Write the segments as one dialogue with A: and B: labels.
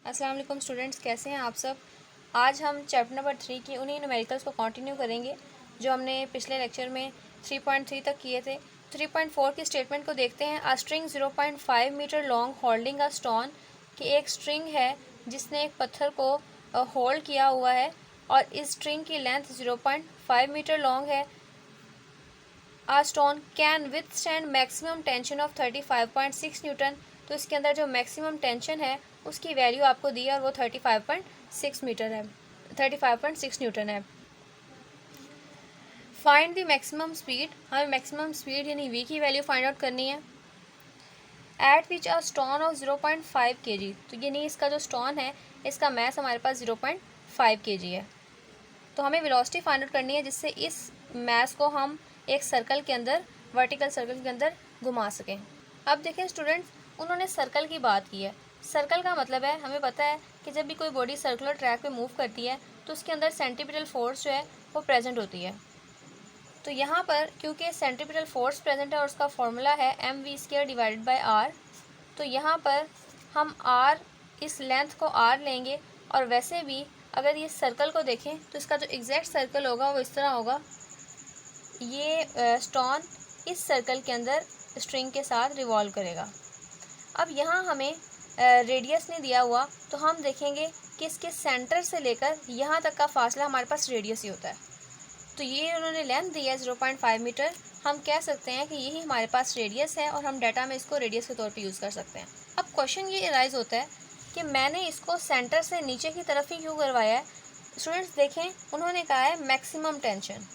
A: अस्सलाम वालेकुम स्टूडेंट्स, कैसे हैं आप सब। आज हम चैप्टर नंबर 3 की उन्हीं न्यूमेरिकल्स को कंटिन्यू करेंगे जो हमने पिछले लेक्चर में 3.3 तक किए थे। 3.4 की स्टेटमेंट को देखते हैं। A string 0.5 metre long holding a stone, कि एक स्ट्रिंग है जिसने एक पत्थर को होल्ड किया हुआ है और इस स्ट्रिंग की लेंथ 0.5 मीटर लॉन्ग है। A stone can withstand maximum tension of 35.6 newton. तो इसके अंदर जो मैक्सिमम टेंशन है उसकी वैल्यू आपको दी है और वो 35.6 मीटर है, 35.6 न्यूटन है। फाइंड द मैक्सिमम स्पीड, हमें मैक्सिमम स्पीड यानी वी की वैल्यू फाइंड आउट करनी है। Eight which a stone of 0.5 kg, तो यानी इसका जो स्टोन है इसका मैस हमारे पास 0.5 kg है। तो हमें वेलोसिटी फाइंड आउट करनी है जिससे इस मैस को हम एक सर्कल के अंदर, वर्टिकल सर्कल के अंदर घुमा सकें। अब देखें स्टूडेंट्स, उन्होंने सर्कल की बात की है। सर्कल का मतलब है, हमें पता है कि जब भी कोई बॉडी सर्कुलर ट्रैक पे मूव करती है तो उसके अंदर सेंट्रीपिटल फोर्स जो है वो प्रेजेंट होती है। तो यहाँ पर क्योंकि सेंट्रीपिटल फोर्स प्रेजेंट है और उसका फॉर्मूला है mv² डिवाइडेड बाई r, तो यहाँ पर हम r, इस लेंथ को r लेंगे। और वैसे भी अगर ये सर्कल को देखें तो इसका जो एग्जैक्ट सर्कल होगा वो इस तरह होगा। ये स्टोन इस सर्कल के अंदर स्ट्रिंग के साथ रिवॉल्व करेगा। अब यहाँ हमें रेडियस नहीं दिया हुआ, तो हम देखेंगे कि इसके सेंटर से लेकर यहाँ तक का फासला हमारे पास रेडियस ही होता है। तो ये उन्होंने लेंथ दी है 0.5 मीटर। हम कह सकते हैं कि यही हमारे पास रेडियस है और हम डाटा में इसको रेडियस के तौर पे यूज़ कर सकते हैं। अब क्वेश्चन ये अराइज होता है कि मैंने इसको सेंटर से नीचे की तरफ ही क्यों करवाया है। स्टूडेंट्स देखें, उन्होंने कहा है मैक्सिमम टेंशन।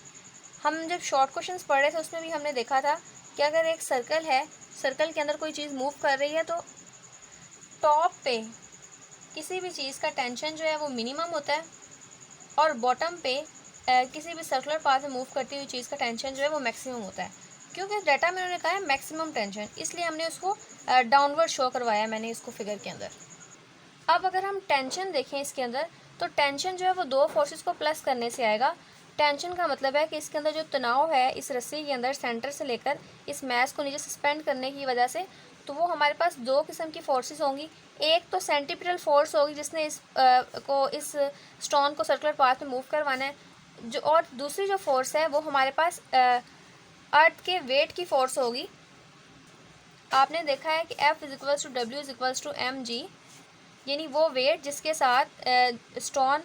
A: हम जब शॉर्ट क्वेश्चंस पढ़ रहे थे उसमें भी हमने देखा था कि अगर एक सर्कल है, सर्कल के अंदर कोई चीज़ मूव कर रही है तो टॉप पे किसी भी चीज़ का टेंशन जो है वो मिनिमम होता है और बॉटम पे किसी भी सर्कुलर पाथ में मूव करती हुई चीज़ का टेंशन जो है वो मैक्सिमम होता है। क्योंकि इस डाटा में उन्होंने कहा है मैक्सिमम टेंशन, इसलिए हमने उसको डाउनवर्ड शो करवाया, मैंने इसको फिगर के अंदर। अब अगर हम टेंशन देखें इसके अंदर, तो टेंशन जो है वो दो फोर्सेस को प्लस करने से आएगा। टेंशन का मतलब है कि इसके अंदर जो तनाव है इस रस्सी के अंदर सेंटर से लेकर इस मैस को नीचे सस्पेंड करने की वजह से, तो वो हमारे पास दो किस्म की फोर्सेस होंगी। एक तो सेंट्रीपिटल फोर्स होगी जिसने इस स्टोन को सर्कुलर पाथ में मूव करवाना है, जो और दूसरी जो फोर्स है वो हमारे पास अर्थ के वेट की फोर्स होगी। आपने देखा है कि F = W = mg, यानी वो वेट जिसके साथ स्टोन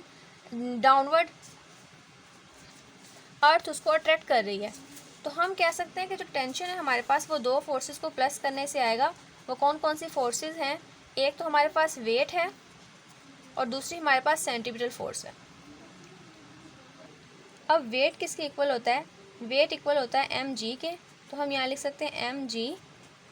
A: डाउनवर्ड अर्थ उसको अट्रैक्ट कर रही है। तो हम कह सकते हैं कि जो टेंशन है हमारे पास वो दो फोर्सेस को प्लस करने से आएगा। वो कौन कौन सी फोर्सेस हैं? एक तो हमारे पास वेट है और दूसरी हमारे पास सेंट्रीपिटल फोर्स है। अब वेट किसके इक्वल होता है? वेट इक्वल होता है mg के। तो हम यहाँ लिख सकते हैं mg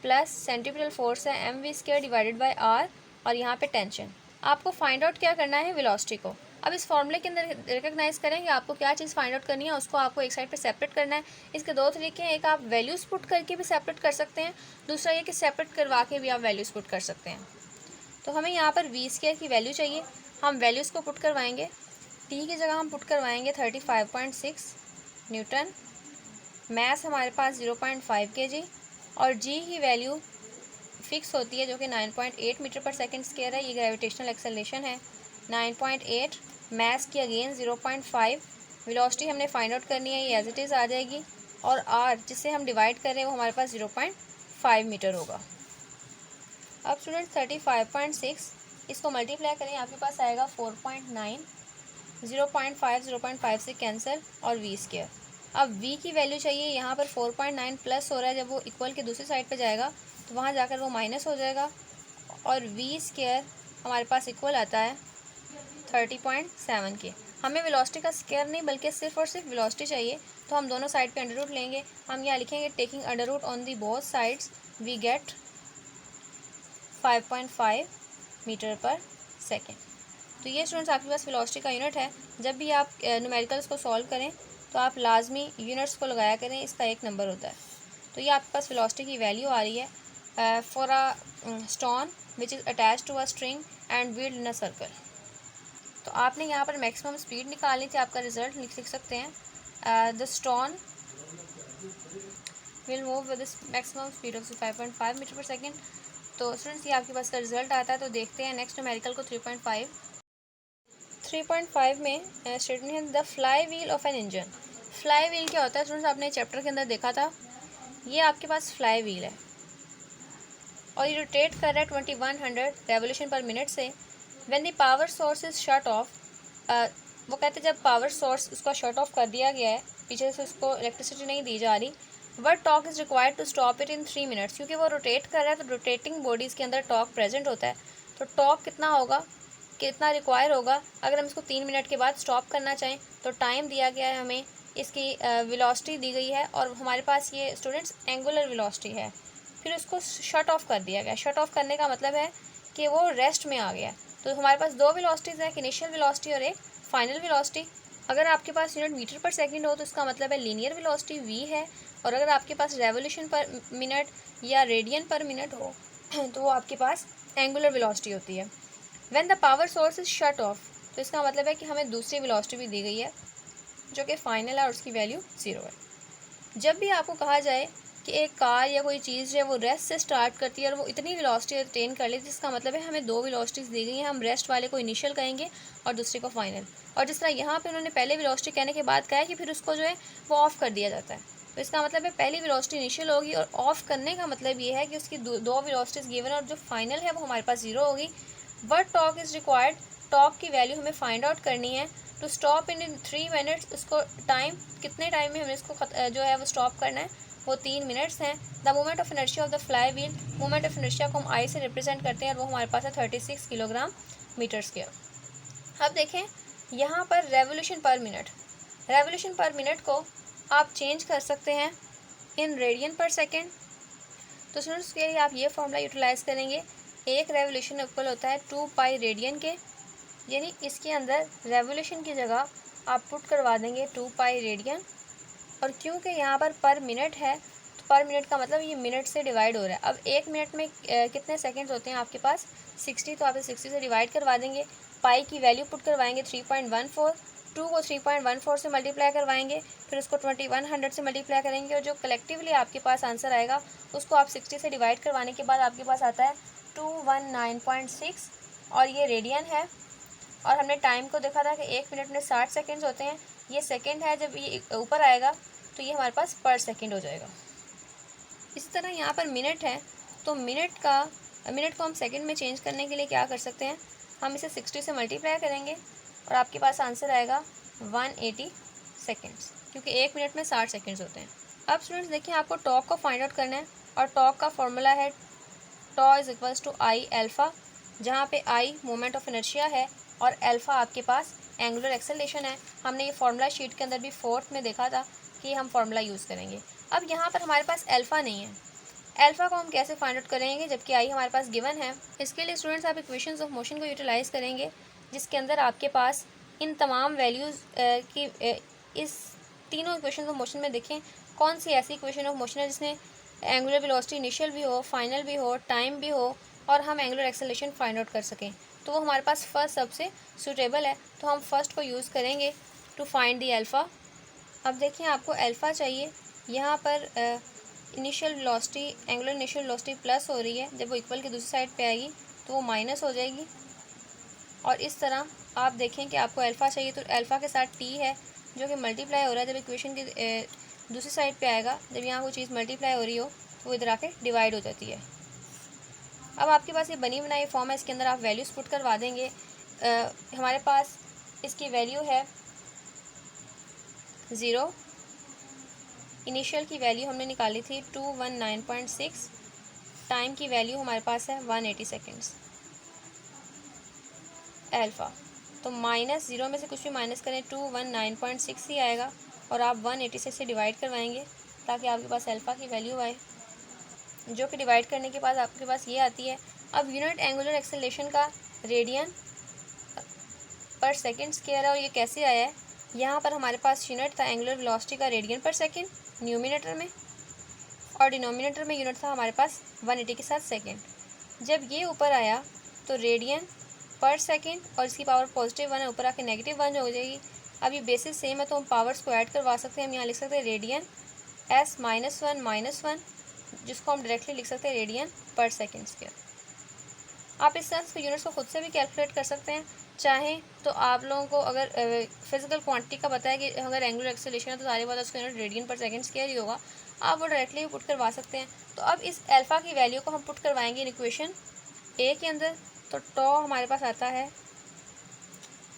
A: प्लस सेंट्रीपिटल फोर्स है mv² डिवाइडेड बाई r, और यहाँ पे टेंशन। आपको फाइंड आउट क्या करना है? वेलोसिटी को। अब इस फॉर्मूले के अंदर रिकॉग्नाइज करें कि आपको क्या चीज़ फाइंड आउट करनी है, उसको आपको एक साइड पे सेपरेट करना है। इसके दो तरीके हैं, एक आप वैल्यूज़ पुट करके भी सेपरेट कर सकते हैं, दूसरा ये कि सेपरेट करवा के भी आप वैल्यूज़ पुट कर सकते हैं। तो हमें यहाँ पर v² की वैल्यू चाहिए, हम वैल्यूज़ को पुट करवाएंगे। टी की जगह हम पुट करवाएंगे 35.6 न्यूटन, मैस हमारे पास 0.5 kg, और जी की वैल्यू फिक्स होती है जो कि 9.8 मीटर पर सेकेंड स्क्वायर है। ये ग्रेविटेशनल एक्सेलरेशन है 9.8, मैस की अगेन 0.5। वेलोसिटी हमने फाइंड आउट करनी है, ये एज इट इज़ आ जाएगी, और आर जिससे हम डिवाइड कर रहे हैं वो हमारे पास 0.5 मीटर होगा। अब स्टूडेंट 35.6 इसको मल्टीप्लाई करें, आपके पास आएगा 4.9, 0.5 से कैंसिल और v²। अब v की वैल्यू चाहिए, यहाँ पर 4.9 प्लस हो रहा है, जब वो इक्वल के दूसरी साइड पे जाएगा तो वहाँ जाकर वो माइनस हो जाएगा, और v² हमारे पास इक्वल आता है 30.7 के। हमें वेलोसिटी का स्क्वायर नहीं बल्कि सिर्फ और सिर्फ वेलोसिटी चाहिए, तो हम दोनों साइड पे अंडर रूट लेंगे। हम यहाँ लिखेंगे taking under root on the both sides we get 5.5 metre per second. तो ये स्टूडेंट्स आपके पास वेलोसिटी का यूनिट है। जब भी आप न्यूमेरिकल्स को सॉल्व करें तो आप लाजमी यूनिट्स को लगाया करें, इसका एक नंबर होता है। तो ये आपके पास वेलोसिटी की वैल्यू आ रही है for a stone which is attach to a string and wheeled in a circle. तो आपने यहाँ पर मैक्सिमम स्पीड निकालनी थी, आपका रिजल्ट लिख सकते हैं the stone will move with maximum speed of 5.5 metre per second तो स्टूडेंट्स ये आपके पास का रिजल्ट आता है। तो देखते हैं नेक्स्ट न्यूमेरिकल को 3.5 में स्टेटमेंट है the flywheel of an engine. Flywheel क्या होता है स्टूडेंट्स, आपने चैप्टर के अंदर देखा था। ये आपके पास फ्लाई व्हील है और ये रोटेट कर रहा है 2100 रेवोल्यूशन पर मिनट से। When the power source is shut off, वो कहते हैं जब पावर सोर्स उसका शट ऑफ कर दिया गया है, पीछे से उसको इलेक्ट्रिसिटी नहीं दी जा रही, what torque is required to stop it in 3 minutes. क्योंकि वो रोटेट कर रहा है तो रोटेटिंग बॉडीज़ के अंदर टॉक प्रेजेंट होता है। तो टॉक कितना होगा, कितना रिक्वायर होगा अगर हम इसको 3 मिनट के बाद स्टॉप करना चाहें। तो टाइम दिया गया है हमें, इसकी वेलोसिटी दी गई है और हमारे पास ये स्टूडेंट्स एंगुलर वेलोसिटी है। फिर उसको शट ऑफ कर दिया गया। शट ऑफ करने का मतलब है कि वो रेस्ट में आ गया। तो हमारे पास दो वेलोसिटीज़ है, एक इनिशियल वेलोसिटी और एक फाइनल वेलोसिटी। अगर आपके पास यूनिट मीटर पर सेकंड हो तो इसका मतलब है लीनियर वेलोसिटी v है, और अगर आपके पास रेवोल्यूशन पर मिनट या रेडियन पर मिनट हो तो वो आपके पास एंगुलर वेलोसिटी होती है। When the power source is shut off, तो इसका मतलब है कि हमें दूसरी वेलोसिटी भी दी गई है जो कि फाइनल है और उसकी वैल्यू 0 है। जब भी आपको कहा जाए कि एक कार या कोई चीज़ जो है वो रेस्ट से स्टार्ट करती है और वो इतनी वेलोसिटी अटेन कर लेती है, जिसका मतलब है हमें दो वेलोसिटीज़ दी गई हैं। हम रेस्ट वाले को इनिशियल कहेंगे और दूसरे को फाइनल। और जिस तरह यहाँ पे उन्होंने पहले वेलोसिटी कहने के बाद कहा है कि फिर उसको जो है वो ऑफ़ कर दिया जाता है। तो इसका मतलब है पहली वेलोसिटी इनिशियल होगी और ऑफ़ करने का मतलब ये है कि उसकी दो वेलोसिटीज़ गिवन और जो फाइनल है वो हमारे पास 0 होगी। What talk is required, talk की वैल्यू हमें फाइंड आउट करनी है। टू स्टॉप इन 3 मिनट्स, उसको टाइम कितने टाइम में हमें इसको जो है वो स्टॉप करना है, वो 3 मिनट्स हैं। The moment of inertia of the fly wheel, moment of inertia को हम आई से रिप्रेजेंट करते हैं और वो हमारे पास है 36 किलोग्राम मीटर स्क्वायर। अब देखें यहाँ पर रेवोल्यूशन पर मिनट, रेवोल्यूशन पर मिनट को आप चेंज कर सकते हैं इन रेडियन पर सेकेंड। तो स्टूडेंट्स के लिए आप ये फॉर्मूला यूटिलाइज़ करेंगे, एक रेवोल्यूशन इक्वल होता है 2 पाई रेडियन के, यानी इसके अंदर रेवोल्यूशन की जगह आप पुट करवा देंगे 2 पाई रेडियन। और क्योंकि यहाँ पर मिनट है तो पर मिनट का मतलब ये मिनट से डिवाइड हो रहा है। अब एक मिनट में कितने सेकंड्स होते हैं आपके पास 60, तो आप 60 से डिवाइड करवा देंगे। पाई की वैल्यू पुट करवाएंगे 3.14, 2 को 3.14 से मल्टीप्लाई करवाएंगे, फिर उसको 2100 से मल्टीप्लाई करेंगे और जो कलेक्टिवली आपके पास आंसर आएगा उसको आप 60 से डिवाइड करवाने के बाद आपके पास आता है 219.6 और ये रेडियन है। और हमने टाइम को देखा था कि एक मिनट में 60 सेकेंड्स होते हैं, ये सेकेंड है, जब ये ऊपर आएगा तो ये हमारे पास पर सेकेंड हो जाएगा। इसी तरह यहाँ पर मिनट है तो मिनट को हम सेकेंड में चेंज करने के लिए क्या कर सकते हैं, हम इसे 60 से मल्टीप्लाई करेंगे और आपके पास आंसर आएगा 180 सेकेंड्स, क्योंकि एक मिनट में 60 सेकेंड्स होते हैं। अब स्टूडेंट्स देखिए आपको टॉक को फाइंड आउट करना है और टॉक का फॉर्मूला है tau is equals to I alpha, जहाँ पे आई मोमेंट ऑफ इनर्शिया है और अल्फ़ा आपके पास एंगुलर एक्सेलरेशन है। हमने ये फार्मूला शीट के अंदर भी 4th में देखा था कि हम फार्मूला यूज़ करेंगे। अब यहाँ पर हमारे पास अल्फ़ा नहीं है, अल्फ़ा को हम कैसे फाइंड आउट करेंगे जबकि आई हमारे पास गिवन है। इसके लिए स्टूडेंट्स आप इक्वेशंस ऑफ मोशन को यूटिलाइज़ करेंगे, जिसके अंदर आपके पास इन तमाम वैल्यूज़ की इस तीनों इक्वेशंस ऑफ मोशन में देखें कौन सी ऐसी इक्वेशन ऑफ मोशन है जिसमें एंगुलर वेलोसिटी इनिशियल भी हो, फाइनल भी हो, टाइम भी हो और हम एंगुलर एक्सेलरेशन फाइंड आउट कर सकें। तो वो हमारे पास फर्स्ट सबसे सूटेबल है, तो हम फर्स्ट को यूज़ करेंगे टू फाइंड दी अल्फ़ा। अब देखिए आपको अल्फ़ा चाहिए, यहाँ पर initial velocity angular initial velocity plus हो रही है, जब वो इक्वल की दूसरी साइड पे आएगी तो वो माइनस हो जाएगी। और इस तरह आप देखें कि आपको अल्फ़ा चाहिए तो अल्फ़ा के साथ टी है जो कि मल्टीप्लाई हो रहा है, जब इक्वेशन की दूसरी साइड पे आएगा, जब यहाँ कोई चीज़ मल्टीप्लाई हो रही हो तो वो इधर आके डिवाइड हो जाती है। अब आपके पास ये बनी बनाई फॉर्म है, इसके अंदर आप वैल्यूज़ पुट करवा देंगे। हमारे पास इसकी वैल्यू है 0, इनिशियल की वैल्यू हमने निकाली थी 219.6, टाइम की वैल्यू हमारे पास है 180 सेकेंड्स अल्फ़ा। तो -0 में से कुछ भी माइनस करें 219.6 ही आएगा और आप 186 से डिवाइड करवाएंगे ताकि आपके पास अल्फ़ा की वैल्यू आए, जो कि डिवाइड करने के बाद आपके पास ये आती है। अब यूनिट एंगुलर एक्सेलरेशन का रेडियन पर सेकेंड स्क्वायर है और ये कैसे आया है, यहाँ पर हमारे पास यूनिट था एंगुलर वेलोसिटी का रेडियन पर सेकेंड न्यूमिनेटर में और डिनोमिनेटर में यूनिट था हमारे पास 180 के साथ सेकेंड। जब ये ऊपर आया तो रेडियन पर सेकेंड और इसकी पावर पॉजिटिव 1 है, ऊपर आके -1 हो जाएगी। अब ये बेसिस सेम है तो हम पावर्स को ऐड करवा सकते हैं। हम यहाँ लिख सकते हैं रेडियन s -1 -1, जिसको हम डायरेक्टली लिख सकते हैं रेडियन पर सेकेंड स्क्वायर। आप इस तरह से यूनिट्स को खुद से भी कैलकुलेट कर सकते हैं। चाहें तो आप लोगों को अगर फिजिकल क्वांटिटी का पता है कि अगर एंगुलर एक्सेलरेशन है तो सारी बात उसका यूनिट रेडियन पर सेकंड स्क्वायर ही होगा, आप वो डायरेक्टली भी पुट करवा सकते हैं। तो अब इस अल्फ़ा की वैल्यू को हम पुट करवाएंगे इन इक्वेशन ए के अंदर। तो टॉ हमारे पास आता है,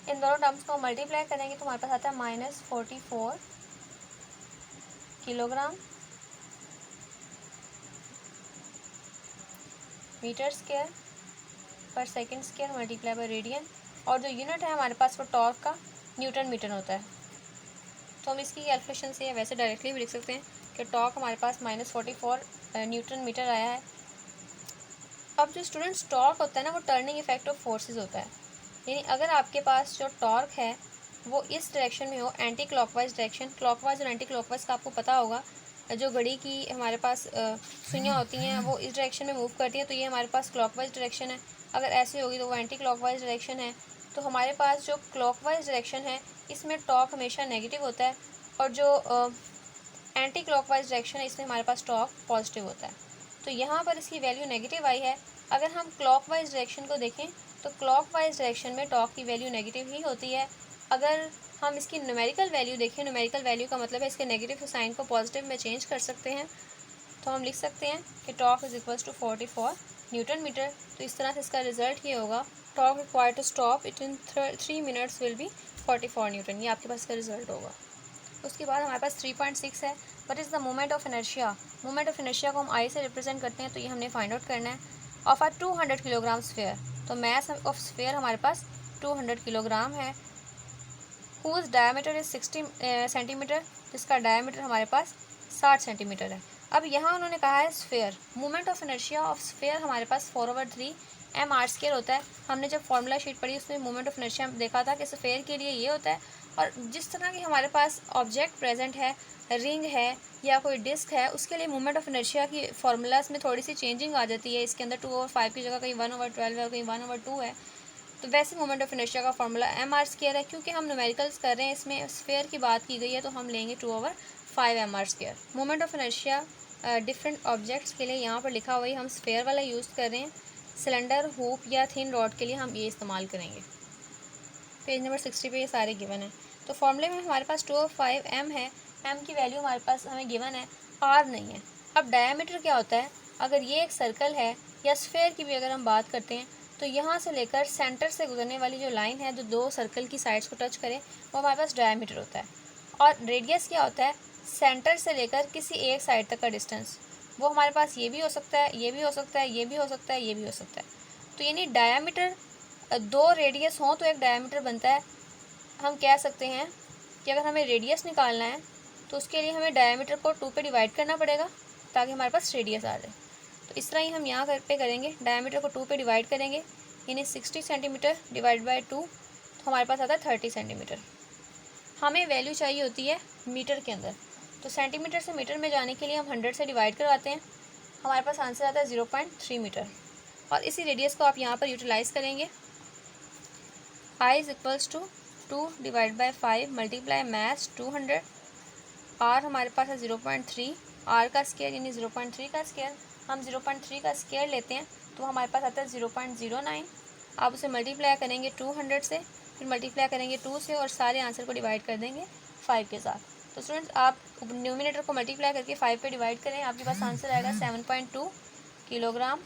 A: इन दोनों टर्म्स को मल्टीप्लाई करेंगे तो हमारे पास आता है -44 किलोग्राम मीटर स्क्वायर पर second square multiply by radian, और जो यूनिट है हमारे पास वो टॉर्क का न्यूटन मीटर होता है। तो हम इसकी कैलकुलेशन से वैसे डायरेक्टली भी लिख सकते हैं कि टॉर्क हमारे पास -44 न्यूटन मीटर आया है। अब जो स्टूडेंट्स टॉर्क होता है ना, वो टर्निंग इफेक्ट ऑफ फोर्सेस होता है। यानी अगर आपके पास जो टॉर्क है वो इस डायरेक्शन में हो, एंटी क्लॉकवाइज डायरेक्शन, क्लॉकवाइज और एंटी क्लॉकवाइज का आपको पता होगा, जो घड़ी की हमारे पास सुइयाँ होती हैं वो इस डायरेक्शन में मूव करती हैं, तो ये हमारे पास क्लॉकवाइज डायरेक्शन है। अगर ऐसे होगी तो वो एंटी क्लॉकवाइज डायरेक्शन है। तो हमारे पास जो क्लॉकवाइज डायरेक्शन है इसमें टॉर्क हमेशा नेगेटिव होता है, और जो एंटी क्लॉकवाइज डायरेक्शन है इसमें हमारे पास टॉर्क पॉजिटिव होता है। तो यहाँ पर इसकी वैल्यू नेगेटिव आई है। अगर हम क्लॉकवाइज डायरेक्शन को देखें तो क्लॉकवाइज डायरेक्शन में टॉर्क की वैल्यू नेगेटिव ही होती है। अगर हम इसकी न्यूमेरिकल वैल्यू देखें, न्यूमेरिकल वैल्यू का मतलब है इसके नेगेटिव साइन को पॉजिटिव में चेंज कर सकते हैं। तो हम लिख सकते हैं कि torque is equals to 44 newton metre. तो इस तरह से इसका रिजल्ट ये होगा, torque required to stop it in 3 minutes will be 44 newton. ये आपके पास इसका रिजल्ट होगा। उसके बाद हमारे पास 3.6 है, what is the moment of inertia. Moment of inertia को हम आई से रिप्रेजेंट करते हैं, तो ये हमने फाइंड आउट करना है। ऑफ आ 200 किलोग्राम स्फेयर, तो मैस ऑफ स्फेयर हमारे पास 200 किलोग्राम है। हुज डायमीटर इज 60 सेंटीमीटर, जिसका डायमीटर हमारे पास 60 सेंटीमीटर है। अब यहाँ उन्होंने कहा है sphere, moment of inertia of sphere हमारे पास 4/3 mr² होता है। हमने जब फॉर्मूला शीट पढ़ी उसमें मोमेंट ऑफ इनर्शिया देखा था कि स्फेयर के लिए ये होता है। और जिस तरह की हमारे पास ऑब्जेक्ट प्रेजेंट है, रिंग है या कोई डिस्क है, उसके लिए मोमेंट ऑफ इनर्शिया की फार्मूलाज में थोड़ी सी चेंजिंग आ जाती है। इसके अंदर 2/5 की जगह कहीं 1/12 है, कहीं 1/2 है। तो वैसे मोमेंट ऑफ इनर्शिया का फार्मूला mr² है। क्योंकि हम न्यूमेरिकल्स कर रहे हैं, इसमें स्फेयर की बात की गई है, तो हम लेंगे 2/5 mr²। Moment of inertia different objects के लिए यहाँ पर लिखा हुआ है, हम स्फेयर वाला यूज़ कर रहे हैं। सिलेंडर, हुप या थिन रॉड के लिए हम ये इस्तेमाल करेंगे। पेज नंबर 60 पे ये सारे गिवन है। तो फॉर्मूले में हमारे पास 2/5 m है, m की वैल्यू हमारे पास हमें गिवन है, r नहीं है। अब डायमीटर क्या होता है, अगर ये एक सर्कल है या स्फेयर की भी अगर हम बात करते हैं, तो यहाँ से लेकर सेंटर से गुजरने वाली जो लाइन है जो दो सर्कल की साइड्स को टच करे, वो हमारे पास डायमीटर होता है। और रेडियस क्या होता है, सेंटर से लेकर किसी एक साइड तक का डिस्टेंस, वो हमारे पास ये भी हो सकता है, ये भी हो सकता है, ये भी हो सकता है, ये भी हो सकता है। तो यानी डायमीटर, दो रेडियस हों तो एक डायमीटर बनता है। हम कह सकते हैं कि अगर हमें रेडियस निकालना है तो उसके लिए हमें डायमीटर को 2 पे डिवाइड करना पड़ेगा ताकि हमारे पास रेडियस आ जाए। तो इस तरह ही हम यहाँ पे करेंगे, डायमीटर को 2 पे डिवाइड करेंगे, यानी 60 सेंटीमीटर डिवाइड बाय 2, तो हमारे पास आता है 30 सेंटीमीटर। हमें वैल्यू चाहिए होती है मीटर के अंदर, तो सेंटीमीटर से मीटर में जाने के लिए हम 100 से डिवाइड करवाते हैं, हमारे पास आंसर आता है 0.3 मीटर। और इसी रेडियस को आप यहाँ पर यूटिलाइज़ करेंगे। I is equals to 2 divide by 5 multiply math 200, R हमारे पास है 0.3, R का स्क्वायर यानी 0.3 का स्क्वायर, हम 0.3 का स्क्वायर लेते हैं तो हमारे पास आता है 0.09। आप उसे मल्टीप्लाई करेंगे 200 से, फिर मल्टीप्लाई करेंगे 2 से, और सारे आंसर को डिवाइड कर देंगे 5 के साथ। तो स्टूडेंट्स आप न्यूमिनेटर को मल्टीप्लाई करके 5 पे डिवाइड करें, आपके पास आंसर आएगा 7.2 किलोग्राम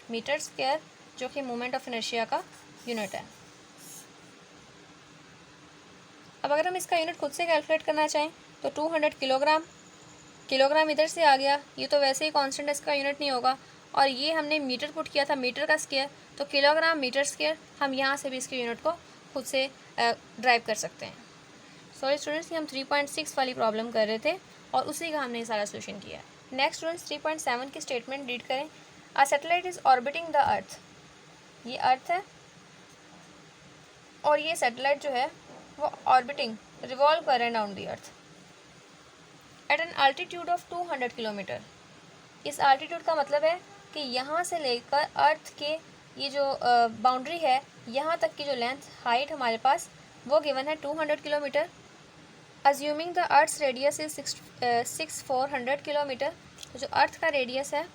A: मीटर स्क्वायर, जो कि मोमेंट ऑफ इनर्शिया का यूनिट है। अब अगर हम इसका यूनिट खुद से कैलकुलेट करना चाहें तो 200 किलोग्राम, किलोग्राम इधर से आ गया, ये तो वैसे ही कांस्टेंट इसका यूनिट नहीं होगा, और ये हमने मीटर पुट किया था, मीटर का स्क्वायर, तो किलोग्राम मीटर स्क्वायर, हम यहाँ से भी इसके यूनिट को खुद से ड्राइव कर सकते हैं। सॉरी स्टूडेंट्स, ये हम 3.6 वाली प्रॉब्लम कर रहे थे और उसी का हमने सारा सोल्यूशन किया है। नेक्स्ट स्टूडेंट्स 3.7 की स्टेटमेंट रीड करें। A satellite is orbiting the earth, ये अर्थ है और ये सैटेलाइट जो है वो ऑर्बिटिंग, रिवॉल्व कर रहे हैं around the earth at an altitude of 200 kilometre. इस अल्टीट्यूड का मतलब है कि यहाँ से लेकर अर्थ के ये जो बाउंड्री है, यहाँ तक की जो लेंथ, हाइट हमारे पास वो गिवन है 200 kilometre. Assuming the earth's radius is 6400 kilometre, तो जो अर्थ का रेडियस है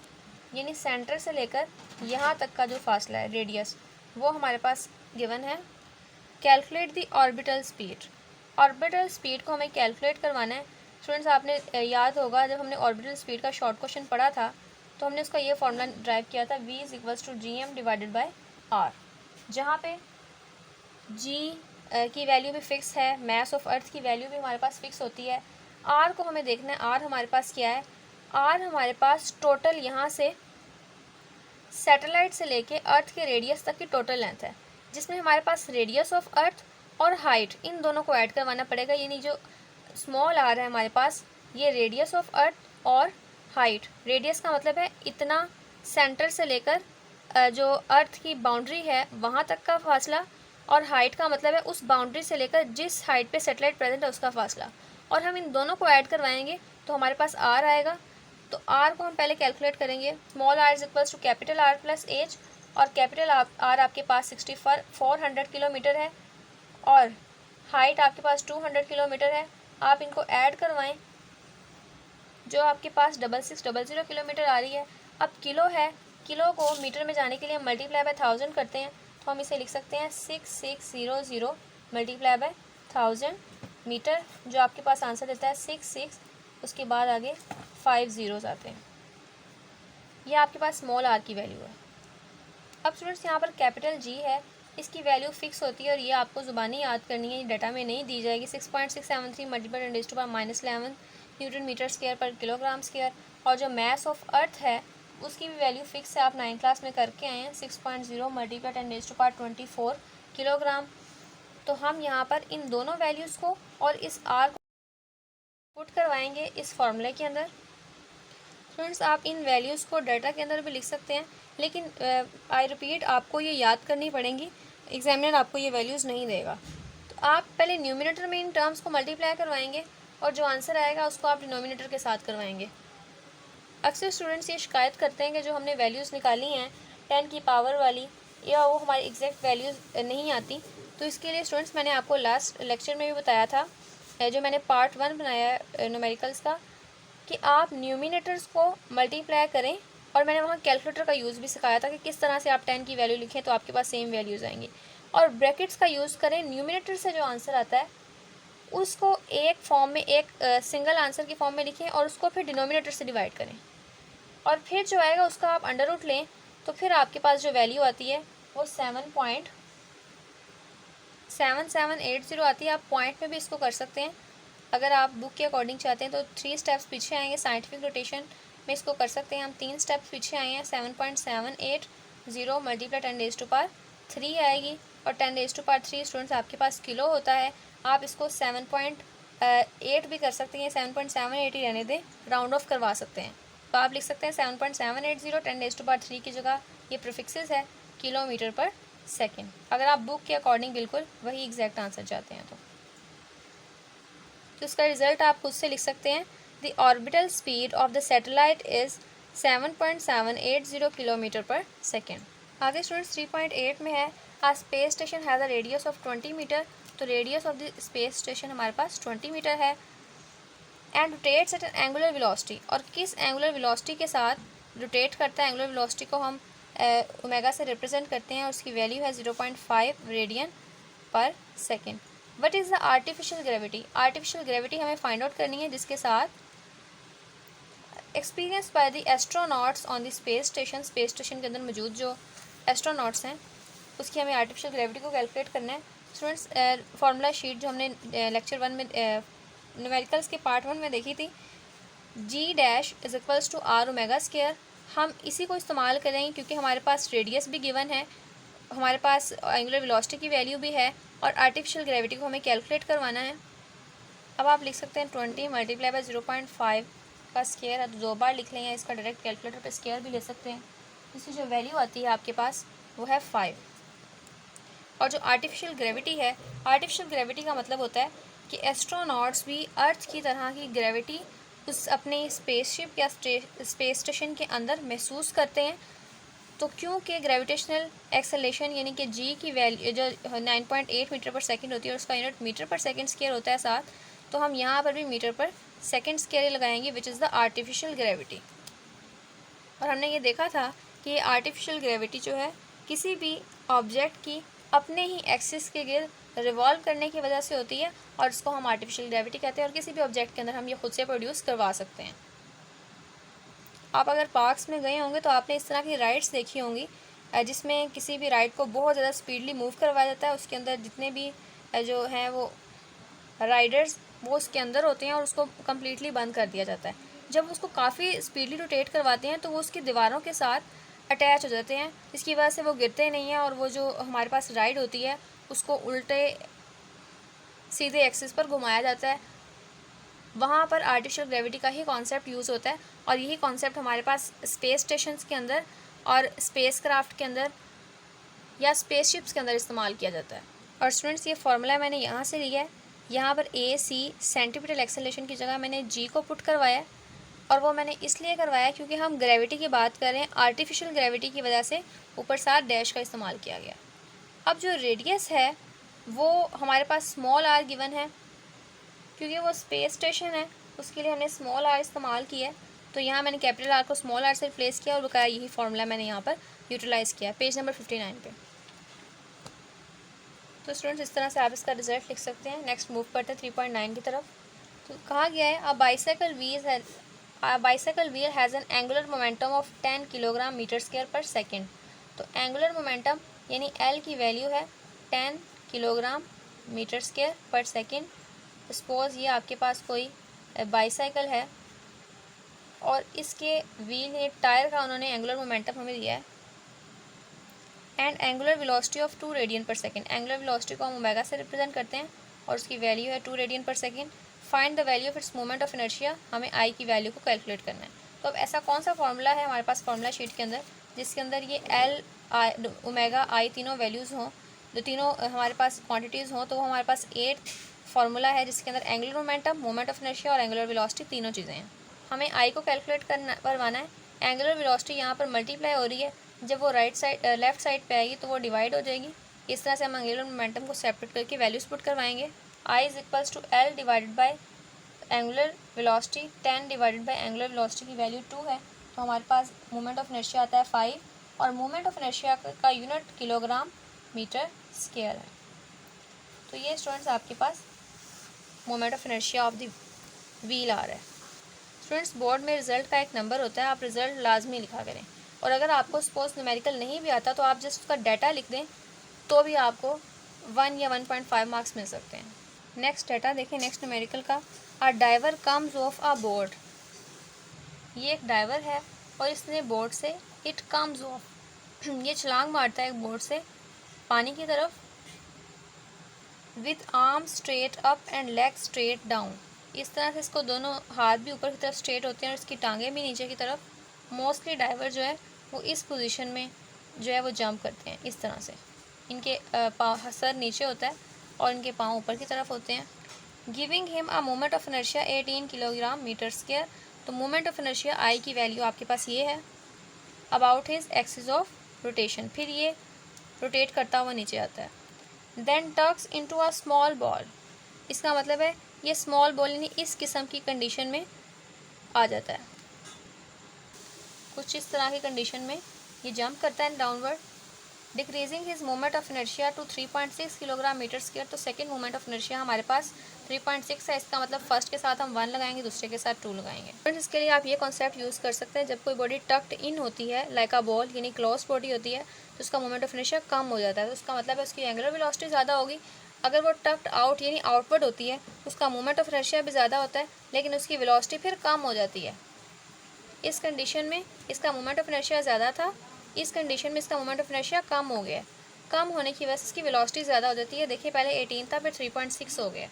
A: यानी सेंटर से लेकर यहाँ तक का जो फासला है, रेडियस, वो हमारे पास गिवन है। Calculate the orbital speed. Orbital speed को हमें कैलकुलेट करवाना है। स्टूडेंट्स, आपने याद होगा जब हमने ऑर्बिटल स्पीड का शॉर्ट क्वेश्चन पढ़ा था तो हमने उसका ये फॉर्मूला ड्राइव किया था, v is equals to gm divided by r, जहाँ पे g की वैल्यू भी फिक्स है, मास ऑफ अर्थ की वैल्यू भी हमारे पास फिक्स होती है। r को हमें देखना है, r हमारे पास क्या है, r हमारे पास टोटल यहाँ से सैटेलाइट से लेके अर्थ के रेडियस तक की टोटल लेंथ है, जिसमें हमारे पास रेडियस ऑफ अर्थ और हाइट इन दोनों को ऐड करवाना पड़ेगा। यानी जो स्मॉल आर है हमारे पास, ये रेडियस ऑफ अर्थ और हाइट, रेडियस का मतलब है इतना सेंटर से लेकर जो अर्थ की बाउंड्री है वहाँ तक का फासला, और हाइट का मतलब है उस बाउंड्री से लेकर जिस हाइट पे सैटेलाइट प्रेजेंट है उसका फासला। और हम इन दोनों को ऐड करवाएंगे तो हमारे पास आर आएगा। तो आर को हम पहले कैलकुलेट करेंगे। Small R is equals to capital R plus H, और कैपिटल आर आपके पास 400 किलोमीटर है और हाइट आपके पास 200 किलोमीटर है। आप इनको ऐड करवाएं, जो आपके पास 6600 किलोमीटर आ रही है। अब किलो है, किलो को मीटर में जाने के लिए हम मल्टीप्लाई बाय 1000 करते हैं, तो हम इसे लिख सकते हैं 6600 मल्टीप्लाई बाय 1000 मीटर, जो आपके पास आंसर देता है 66, उसके बाद आगे 5 ज़ीरोज़ आते हैं। ये आपके पास स्मॉल आर की वैल्यू है। अब स्टूडेंट्स यहाँ पर कैपिटल जी है, इसकी वैल्यू फिक्स होती है और ये आपको ज़ुबानी याद करनी है, डाटा में नहीं दी जाएगी। 6.673 मल्टीप्लाई 10⁻11 न्यूटन मीटर स्क्वायर पर किलोग्राम स्क्वायर। और जो मास ऑफ अर्थ है उसकी भी वैल्यू फिक्स है, आप 9th क्लास में करके आए हैं, 6.0 मल्टीप्लाई 10⁻24 किलोग्राम। तो हम यहाँ पर इन दोनों वैल्यूज़ को और इस आर को पुट करवाएंगे इस फॉर्मूले के अंदर। फ्रेंड्स, आप इन वैल्यूज़ को डाटा के अंदर भी लिख सकते हैं, लेकिन आई रिपीट आपको ये याद करनी पड़ेंगी, एग्जामिनर आपको ये वैल्यूज़ नहीं देगा। तो आप पहले न्यूमिनेटर में इन टर्म्स को मल्टीप्लाई करवाएंगे और जो आंसर आएगा उसको आप डिनोमिनेटर के साथ करवाएंगे। अक्सर स्टूडेंट्स ये शिकायत करते हैं कि जो हमने वैल्यूज़ निकाली हैं 10 की पावर वाली, या वो हमारी एग्जैक्ट वैल्यूज़ नहीं आती। तो इसके लिए स्टूडेंट्स मैंने आपको लास्ट लेक्चर में भी बताया था, जो मैंने पार्ट 1 बनाया है न्यूमेरिकल्स का, कि आप न्यूमिनेटर्स को मल्टीप्लाई करें, और मैंने वहाँ कैलकुलेटर का यूज़ भी सिखाया था कि किस तरह से आप 10 की वैल्यू लिखें तो आपके पास सेम वैल्यूज़ आएंगी। और ब्रैकेट्स का यूज़ करें, न्यूमिनेटर से जो आंसर आता है उसको एक फॉर्म में, एक सिंगल आंसर की फॉर्म में लिखें और उसको फिर डिनोमिनेटर से डिवाइड करें, और फिर जो आएगा उसका आप अंडर रूट लें, तो फिर आपके पास जो वैल्यू आती है वो 7.7780 आती है। आप पॉइंट में भी इसको कर सकते हैं, अगर आप बुक के अकॉर्डिंग चाहते हैं तो 3 स्टेप्स पीछे आएंगे, साइंटिफिक रोटेशन में इसको कर सकते हैं हम। 3 स्टेप्स पीछे आए हैं, 7.780 मल्टीप्लाई 10⁻3 आएगी, और 10⁻3 स्टूडेंट्स आपके पास किलो होता है। आप इसको 7.8 भी कर सकते हैं, 7.780 रहने दें, राउंड ऑफ करवा सकते हैं। तो आप लिख सकते हैं 7.780, 10⁻3 की जगह ये प्रीफिक्सेस है किलोमीटर पर सेकेंड, अगर आप बुक के अकॉर्डिंग बिल्कुल वही एग्जैक्ट आंसर चाहते हैं तो इसका रिजल्ट आप खुद से लिख सकते हैं। The orbital speed of the satellite is 7.780 kilometre per second. आगे स्टूडेंट्स 3.8 में है, a space station has a radius of 20 metre. तो radius of the space station हमारे पास 20 मीटर है। And rotates at an angular velocity, और किस angular velocity के साथ रोटेट करता है, एंगुलर वेलोसिटी को हम ओमेगा से रिप्रेजेंट करते हैं और उसकी वैल्यू है 0.5 रेडियन पर second. What is the artificial gravity. Artificial gravity हमें फाइंड आउट करनी है, जिसके साथ experience by the astronauts on the space station, space station के अंदर मौजूद जो एस्ट्रोनॉट्स हैं उसकी हमें आर्टिफिशियल ग्रेविटी को कैलकुलेट करना है। स्टूडेंट्स, फार्मूला शीट जो हमने लेक्चर 1 में न्यूमेरिकल्स के पार्ट 1 में देखी थी, G dash is equals to R omega square, हम इसी को इस्तेमाल करेंगे क्योंकि हमारे पास रेडियस भी गिवन है, हमारे पास एंगुलर वेलोसिटी की वैल्यू भी है, और आर्टिफिशियल ग्रेविटी को हमें कैलकुलेट करवाना है। अब आप लिख सकते हैं 20 मल्टीप्लाई बाय 0.5 का स्क्वायर है, तो 2 बार लिख लें, या इसका डायरेक्ट कैलकुलेटर पे स्क्वायर भी ले सकते हैं। इसकी जो वैल्यू आती है आपके पास वो है 5। और जो आर्टिफिशियल ग्रेविटी है, आर्टिफिशियल ग्रेविटी का मतलब होता है कि एस्ट्रोनॉट्स भी अर्थ की तरह की ग्रेविटी उस अपने स्पेसशिप या स्पेस स्टेशन के अंदर महसूस करते हैं। तो क्योंकि ग्रेविटेशनल एक्सेलेरेशन यानी कि जी की वैल्यू जो 9.8 मीटर पर सेकंड होती है और उसका यूनिट मीटर पर सेकंड स्क्वायर होता है साथ, तो हम यहाँ पर भी मीटर पर सेकंड स्क्वायर लगाएंगे, which is the artificial gravity. और हमने ये देखा था कि आर्टिफिशियल ग्रेविटी जो है किसी भी ऑब्जेक्ट की अपने ही एक्सिस के गिर्द रिवॉल्व करने की वजह से होती है, और इसको हम आर्टिफिशियल ग्रेविटी कहते हैं, और किसी भी ऑब्जेक्ट के अंदर हम ये खुद से प्रोड्यूस करवा सकते हैं। आप अगर पार्क्स में गए होंगे तो आपने इस तरह की राइड्स देखी होंगी जिसमें किसी भी राइड को बहुत ज़्यादा स्पीडली मूव करवाया जाता है। उसके अंदर जितने भी जो हैं वो राइडर्स वो उसके अंदर होते हैं और उसको कम्प्लीटली बंद कर दिया जाता है। जब उसको काफ़ी स्पीडली रोटेट करवाते हैं तो वो उसकी दीवारों के साथ अटैच हो जाते हैं, जिसकी वजह से वो गिरते नहीं हैं, और वो जो हमारे पास राइड होती है उसको उल्टे सीधे एक्सिस पर घुमाया जाता है। वहाँ पर आर्टिफिशियल ग्रेविटी का ही कॉन्सेप्ट यूज़ होता है, और यही कॉन्सेप्ट हमारे पास स्पेस स्टेशंस के अंदर और स्पेस क्राफ्ट के अंदर या स्पेसशिप्स के अंदर इस्तेमाल किया जाता है। और स्टूडेंट्स, ये फार्मूला मैंने यहाँ से लिया है। यहाँ पर ए सी सेंटीमीटर एक्सेलरेशन की जगह मैंने जी को पुट करवाया है, और वो मैंने इसलिए करवाया क्योंकि हम ग्रेविटी की बात कर रहे हैं। आर्टिफिशियल ग्रेविटी की वजह से ऊपर 7 डैश का इस्तेमाल किया गया। अब जो रेडियस है वो हमारे पास स्मॉल आर गिवन है, क्योंकि वो स्पेस स्टेशन है उसके लिए हमने स्मॉल आर इस्तेमाल किया है। तो यहाँ मैंने कैपिटल आर को स्मॉल आर से रिप्लेस किया और बकाया यही फार्मूला मैंने यहाँ पर यूटिलाइज़ किया पेज नंबर 59 पे। तो स्टूडेंट्स, इस तरह से आप इसका रिजल्ट लिख सकते हैं। नेक्स्ट मूव करते हैं 3.9 की तरफ। तो कहा गया है bicycle wheel has an angular momentum of 10 kilogram metre square per second. तो एंगुलर मोमेंटम यानी एल की वैल्यू है 10 kilogram metre square per second. Suppose ये आपके पास कोई बाईसाइकिल है और इसके व्हील एक टायर का उन्होंने एंगुलर मोमेंटम हमें दिया है, and angular velocity of 2 radian पर सेकेंड। एंगुलर वेलोसिटी को हम ओमेगा से रिप्रेजेंट करते हैं और उसकी वैल्यू है 2 रेडियन पर second. Find the value of its moment of inertia, हमें आई की वैल्यू को कैलकुलेट करना है। तो अब ऐसा कौन सा फार्मूला है हमारे पास फार्मूला शीट के अंदर जिसके अंदर ये एल आई ओमेगा आई तीनों वैल्यूज़ हों, जो तीनों हमारे पास क्वांटिटीज़ हों। तो हमारे पास 8 फार्मूला है जिसके अंदर angular momentum, moment of inertia और एंगुलर वेलोसिटी तीनों चीज़ें हैं। हमें आई को कैलकुलेट करवाना है। एंगुलर वेलोसिटी यहाँ पर मल्टीप्लाई हो रही है, जब वो लेफ्ट साइड पे आएगी तो वो डिवाइड हो जाएगी। इस तरह से हम एंगुलर मोमेंटम को सेपरेट करके वैल्यूज पुट करवाएंगे। I is equals to L divided by angular velocity, 10 divided by angular velocity की वैल्यू 2 है। तो हमारे पास मोमेंट ऑफ इनर्शिया आता है 5, और मोमेंट ऑफ इनर्शिया का यूनिट किलोग्राम मीटर स्क्वायर है। तो ये स्टूडेंट्स आपके पास moment of inertia of the wheel आ रहा है। स्टूडेंट्स, बोर्ड में रिजल्ट का एक नंबर होता है, आप रिजल्ट लाजमी लिखा करें। और अगर आपको सपोज न्यूमेरिकल नहीं भी आता तो आप जस्ट उसका डाटा लिख दें तो भी आपको 1 या 1.5 मार्क्स मिल सकते हैं। नेक्स्ट डाटा देखें, नेक्स्ट न्यूमेरिकल का। A diver comes off a board. ये एक डाइवर है और इसने बोर्ड से इट कम्स ऑफ ये छलांग मारता है एक बोर्ड से पानी की तरफ, with arm straight up and leg straight down. इस तरह से इसको दोनों हाथ भी ऊपर की तरफ स्ट्रेट होते हैं और इसकी टांगें भी नीचे की तरफ। मोस्टली डाइवर जो है वो इस पोजीशन में जो है वो जंप करते हैं इस तरह से। इनके सर नीचे होता है और इनके पाँव ऊपर की तरफ होते हैं। Giving him a moment of inertia 18 kilogram metre square. तो मोमेंट ऑफ इनर्शिया आई की वैल्यू आपके पास ये है। About his axis of rotation, फिर ये रोटेट करता हुआ नीचे आता है। Then tucks into a small ball. इसका मतलब है ये स्मॉल बॉल यानी इस किस्म की कंडीशन में आ जाता है, कुछ इस तरह की कंडीशन में ये जंप करता है downward, decreasing his moment of inertia to 3.6 kilogram metre square. तो सेकंड मोमेंट ऑफ इनर्शिया हमारे पास 3.6 है। इसका मतलब फर्स्ट के साथ हम 1 लगाएंगे, दूसरे के साथ 2 लगाएंगे। फ्रेंड्स, इसके लिए आप ये कॉन्सेप्ट यूज़ कर सकते हैं। जब कोई बॉडी टक्ड इन होती है लाइक अ बॉल यानी क्लोज बॉडी होती है तो उसका मोमेंट ऑफ इनर्शिया कम हो जाता है। तो उसका मतलब है उसकी एंगुलर वेलोसिटी ज़्यादा होगी। अगर वो टक्ड आउट यानी आउटवर्ड होती है तो उसका मोमेंट ऑफ इनर्शिया भी ज़्यादा होता है लेकिन उसकी वेलोसिटी फिर कम हो जाती है। इस कंडीशन में इसका मोमेंट ऑफ इनर्शिया ज़्यादा था, इस कंडीशन में इसका मोमेंट ऑफ इनर्शिया कम हो गया। कम होने की वजह से इसकी वेलोसिटी ज़्यादा हो जाती है। देखिए पहले 18 था फिर 3.6 हो गया।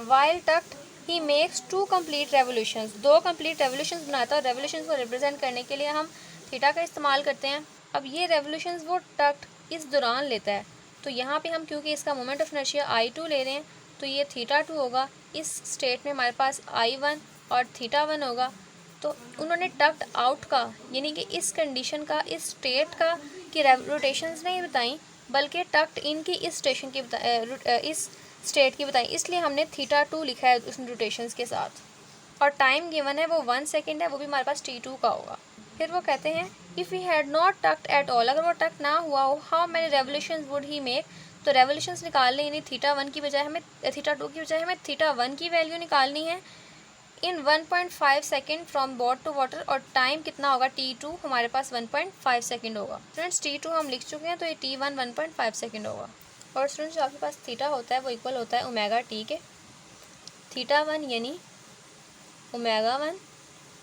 A: While tucked he makes 2 complete revolutions. 2 complete revolutions बनाता है और रेवोल्यूशंस को रिप्रेजेंट करने के लिए हम थीटा का इस्तेमाल करते हैं। अब ये रेवोल्यूशंस वो टक्ड इस दौरान लेता है, तो यहाँ पे हम क्योंकि इसका मोमेंट ऑफ इनर्शिया I2 ले रहे हैं तो ये θ2 होगा। इस स्टेट में हमारे पास I1 और θ1 होगा। तो उन्होंने टक्ड आउट का यानी कि इस कंडीशन का, इस स्टेट का की रोटेशंस नहीं बताई बल्कि टक्ड इन की इस स्टेशन की इस स्टेट की बताई, इसलिए हमने θ2 लिखा है उस रोटेशंस के साथ। और टाइम गिवन है वो 1 सेकेंड है, वो भी हमारे पास T2 का होगा। फिर वो कहते हैं if he had not tucked at all, अगर वो टक ना हुआ हो, how many revolution would he make, तो रेवोल्यूशंस निकालने, यानी थीटा 1 की बजाय हमें थीटा 2 की बजाय हमें थीटा 1 की वैल्यू निकालनी है in 1.5 second from board to water, और टाइम कितना होगा T2 हमारे पास 1.5 सेकेंड होगा। स्टूडेंट्स T2 हम लिख चुके हैं, तो ये T1 1.5 सेकेंड होगा। और स्टूडेंट्स जो आपके पास थीटा होता है वो इक्वल होता है ओमेगा टी के, थीटा 1 यानी ओमेगा 1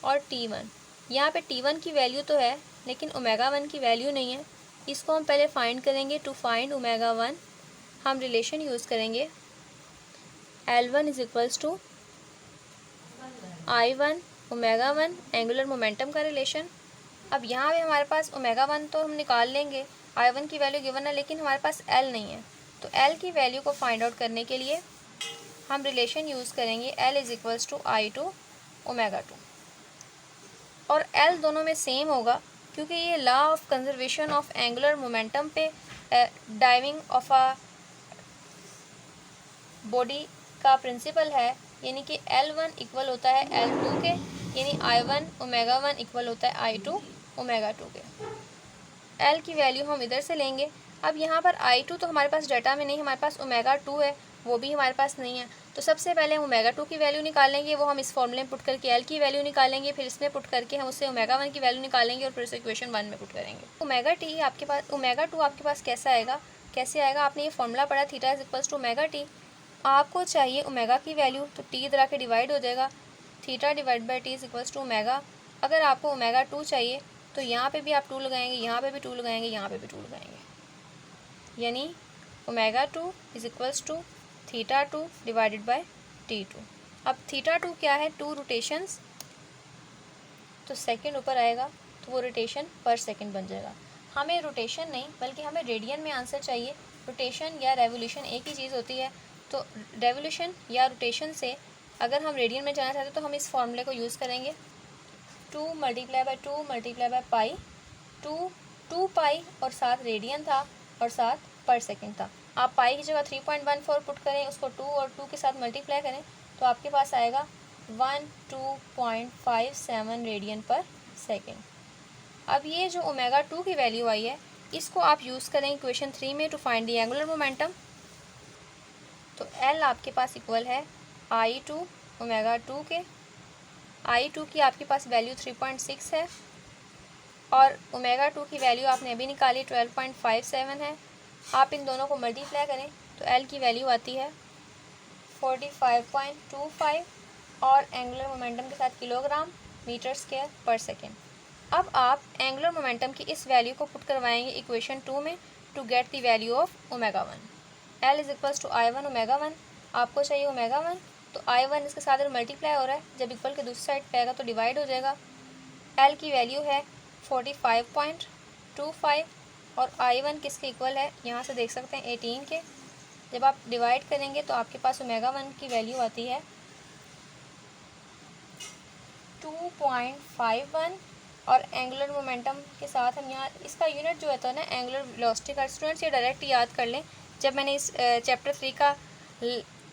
A: और T1। यहाँ पे T1 की वैल्यू तो है लेकिन ओमेगा 1 की वैल्यू नहीं है, इसको हम पहले फाइंड करेंगे। टू फाइंड ओमेगा 1 हम रिलेशन यूज़ करेंगे L1 is equals to I1 omega 1 angular momentum का रिलेशन। अब यहाँ पे हमारे पास ओमेगा 1 तो हम निकाल लेंगे, I1 की वैल्यू गिवन है लेकिन हमारे पास L नहीं है, तो L की वैल्यू को फाइंड आउट करने के लिए हम रिलेशन यूज़ करेंगे L is equals to I2 omega 2, और L दोनों में सेम होगा क्योंकि ये law of conservation of angular momentum पे डाइविंग ऑफ अ बॉडी का प्रिंसिपल है, यानी कि L1 इक्वल होता है L2 के, यानी I1 ओमेगा 1 इक्वल होता है I2 ओमेगा 2 के। L की वैल्यू हम इधर से लेंगे। अब यहाँ पर I2 तो हमारे पास डाटा में नहीं, हमारे पास ओमेगा 2 है, वो भी हमारे पास नहीं है, तो सबसे पहले हम ओमेगा 2 की वैल्यू निकालेंगे, वो हम इस फॉर्मूले में पुट करके L की वैल्यू निकालेंगे, फिर इसमें पुट करके हम उससे ओमेगा 1 की वैल्यू निकालेंगे और फिर उसे इक्वेशन 1 में पुट करेंगे। ओमेगा 2 आपके पास कैसे आएगा, आपने ये फॉर्मूला पढ़ा theta is equals to omega T, आपको चाहिए ओमेगा की वैल्यू, तो टी इधर आके डिवाइड हो जाएगा, theta divide by T is equals to omega. अगर आपको ओमेगा 2 चाहिए तो यहाँ पे भी आप 2 लगाएंगे, यहाँ पे भी 2 लगाएंगे, यहाँ पे भी 2 लगाएंगे, यानी omega 2 is equals to theta 2 divided by T2। अब थीटा 2 क्या है, 2 रोटेशंस, तो सेकंड ऊपर आएगा तो वो रोटेशन पर सेकंड बन जाएगा। हमें रोटेशन नहीं बल्कि हमें रेडियन में आंसर चाहिए। रोटेशन या रेवोल्यूशन एक ही चीज़ होती है, तो रेवोल्यूशन या रोटेशन से अगर हम रेडियन में जाना चाहते हैं तो हम इस फॉर्मूले को यूज़ करेंगे, 2 multiply by 2 multiply by pi, 2 पाई और साथ रेडियन था और साथ पर सेकंड था। आप पाई की जगह 3.14 पुट करें, उसको 2 और 2 के साथ मल्टीप्लाई करें तो आपके पास आएगा 12.57 रेडियन पर सेकंड। अब ये जो ओमेगा 2 की वैल्यू आई है इसको आप यूज़ करें इक्वेशन 3 में to find the angular momentum, तो L आपके पास इक्वल है I2 ओमेगा 2 के। I2 की आपके पास वैल्यू 3.6 है और ओमेगा 2 की वैल्यू आपने अभी निकाली 12.57 है। आप इन दोनों को मल्टीप्लाई करें तो L की वैल्यू आती है 45.25 और एंगुलर मोमेंटम के साथ kilogram metre square per second. अब आप एंगुलर मोमेंटम की इस वैल्यू को पुट करवाएंगे इक्वेशन 2 में to get the value of omega 1। L is equals to I1 omega 1, आपको चाहिए ओमेगा 1, तो I1 इसके साथ मल्टीप्लाई हो रहा है, जब इक्वल के दूसरी साइड पे आएगा तो डिवाइड हो जाएगा। L की वैल्यू है 45.25 और I1 किसके इक्वल है, यहाँ से देख सकते हैं 18 के। जब आप डिवाइड करेंगे तो आपके पास ओमेगा 1 की वैल्यू आती है 2.51 और एंगुलर मोमेंटम के साथ हम यहाँ इसका यूनिट जो होता है ना एंगुलर वेलोसिटी का, स्टूडेंट्स ये डायरेक्ट याद कर लें। जब मैंने इस चैप्टर 3 का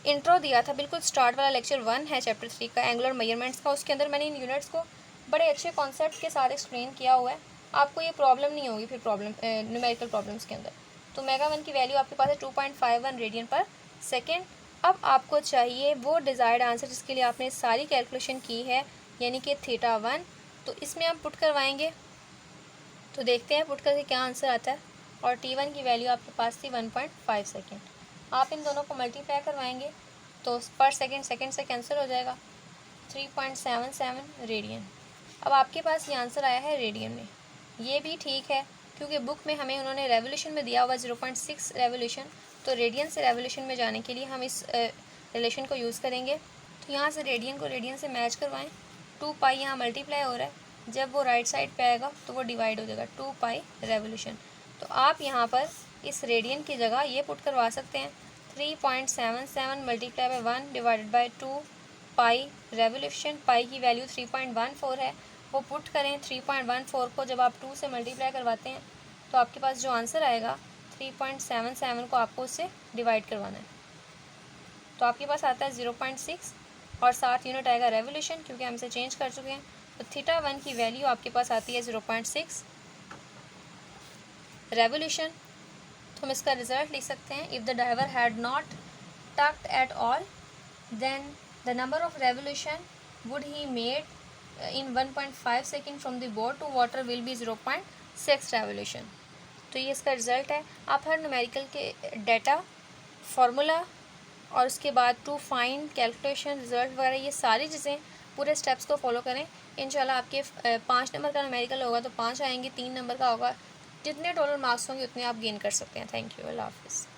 A: इंट्रो दिया था, बिल्कुल स्टार्ट वाला लेक्चर 1 है चैप्टर 3 का एंगुलर मेजरमेंट्स का, उसके अंदर मैंने इन यूनिट्स को बड़े अच्छे कॉन्सेप्ट के साथ एक्सप्लेन किया हुआ है, आपको ये प्रॉब्लम नहीं होगी फिर न्यूमेरिकल प्रॉब्लम्स के अंदर। तो ओमेगा 1 की वैल्यू आपके पास है 2.51 रेडियन पर सेकेंड। अब आपको चाहिए वो डिज़ायर्ड आंसर जिसके लिए आपने सारी कैलकुलेशन की है, यानी कि थीटा 1, तो इसमें हम पुट करवाएंगे, तो देखते हैं पुट करके क्या आंसर आता है। और T1 की वैल्यू आपके पास थी 1.5 सेकेंड। आप इन दोनों को मल्टीप्लाई करवाएंगे तो पर सेकेंड से कैंसिल हो जाएगा, 3.77 रेडियन। अब आपके पास ये आंसर आया है रेडियन में, ये भी ठीक है क्योंकि बुक में हमें उन्होंने रेवोल्यूशन में दिया हुआ 0.6 रेवोल्यूशन, तो रेडियन से रेवोल्यूशन में जाने के लिए हम इस रिलेशन को यूज़ करेंगे। तो यहाँ से रेडियन को रेडियन से मैच करवाएं, 2 पाई यहाँ मल्टीप्लाई हो रहा है, जब वो राइट साइड पे आएगा तो वो डिवाइड हो जाएगा 2 पाई रेवोल्यूशन। तो आप यहाँ पर इस रेडियन की जगह ये पुट करवा सकते हैं 3.77 multiply by 1 divided by 2 pi revolution. Pi की वैल्यू 3.14 है, वो पुट करें 3.14 को जब आप 2 से मल्टीप्लाई करवाते हैं तो आपके पास जो आंसर आएगा 3.77 को आपको उससे डिवाइड करवाना है, तो आपके पास आता है 0.6 और साथ यूनिट आएगा रेवोल्यूशन क्योंकि हम इसे चेंज कर चुके हैं, तो थीटा 1 की वैल्यू आपके पास आती है 0.6 रेवोल्यूशन। तो हम इसका रिजल्ट लिख सकते हैं, if the diver had not tucked at all then the number of revolution would he made in 1.5 second from the board to water will be 0.6 revolution. तो ये इसका रिज़ल्ट है। आप हर न्यूमेरिकल के डाटा, फार्मूला और उसके बाद टू फाइंड, कैलकुलेशन, रिजल्ट वगैरह ये सारी चीज़ें पूरे स्टेप्स को फॉलो करें। इंशाल्लाह आपके 5 नंबर का न्यूमेरिकल होगा तो 5 आएंगे, 3 नंबर का होगा, जितने टोटल मार्क्स होंगे उतने आप गेन कर सकते हैं। थैंक यू, अल्लाह हाफिज़।